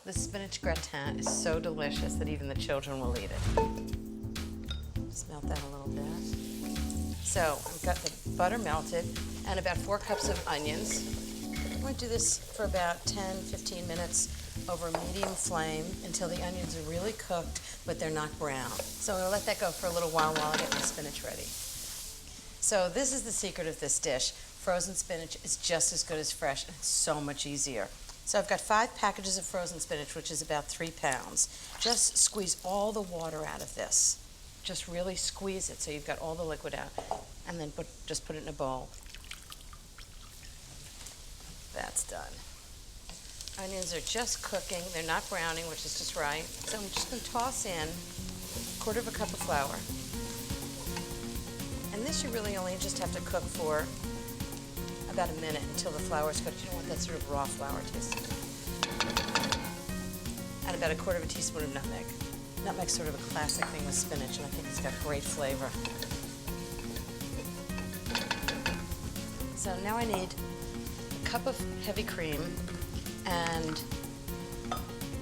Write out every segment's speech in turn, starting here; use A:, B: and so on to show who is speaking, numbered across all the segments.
A: This spinach gratin is so delicious that even the children will eat it. Just melt that a little bit. So I've got the butter melted and about 4 cups of onions. I'm going to do this for about 10-15 minutes over a medium flame until the onions are really cooked, but they're not brown. So I'm going to let that go for a little while I get my spinach ready. So this is the secret of this dish. Frozen spinach is just as good as fresh, and it's so much easier. So I've got 5 packages of frozen spinach, which is about 3 pounds. Just squeeze all the water out of this. Just really squeeze it so you've got all the liquid out. And then just put it in a bowl. That's done. Onions are just cooking. They're not browning, which is just right. So I'm just going to toss in 1/4 cup of flour. And this you really only just have to cook for about a minute until the flour is cooked. You don't want that sort of raw flour taste. And about 1/4 teaspoon of nutmeg. Nutmeg's sort of a classic thing with spinach, and I think it's got great flavor. So now I need a cup of heavy cream and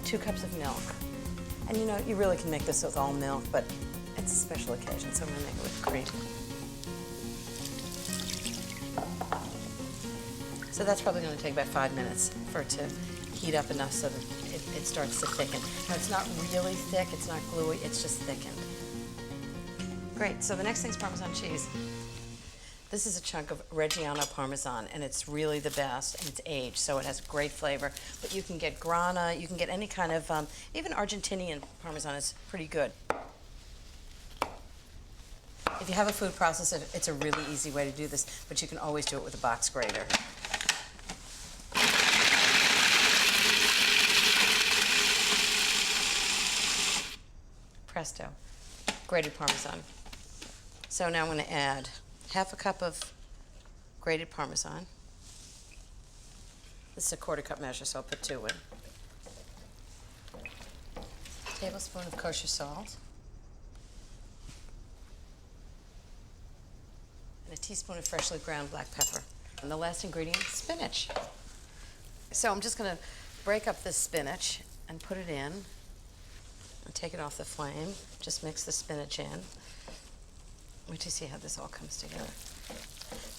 A: 2 cups of milk. And you know, you really can make this with all milk, but it's a special occasion, so I'm going to make it with cream. So that's probably going to take about 5 minutes for it to heat up enough so that it starts to thicken. Now, it's not really thick, it's not gluey, it's just thickened. Great, so the next thing is Parmesan cheese. This is a chunk of Reggiano Parmesan, and it's really the best, and it's aged, so it has great flavor. But you can get Grana, you can get any kind of, even Argentinian Parmesan is pretty good. If you have a food processor, it's a really easy way to do this, but you can always do it with a box grater. Presto, grated Parmesan. So now I'm going to add 1/2 cup of grated Parmesan. This is a 1/4 cup measure, so I'll put 2 in. A tablespoon of kosher salt. And a teaspoon of freshly ground black pepper. And the last ingredient is spinach. So I'm just going to break up this spinach and put it in. And take it off the flame. Just mix the spinach in. Wait till you see how this all comes together.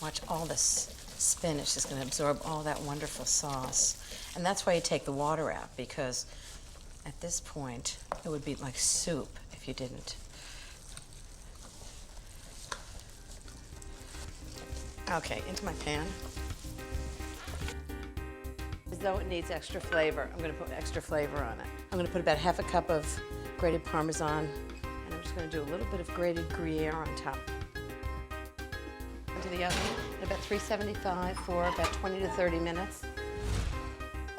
A: Watch, all this spinach is going to absorb all that wonderful sauce. And that's why you take the water out, because at this point it would be like soup if you didn't. Okay, into my pan. As though it needs extra flavor, I'm going to put extra flavor on it. I'm going to put about 1/2 cup of grated Parmesan, and I'm just going to do a little bit of grated Gruyere on top. Into the oven at about 375 for about 20 to 30 minutes.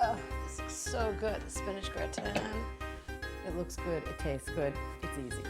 A: Oh, this looks so good, the spinach gratin. It looks good, it tastes good, it's easy.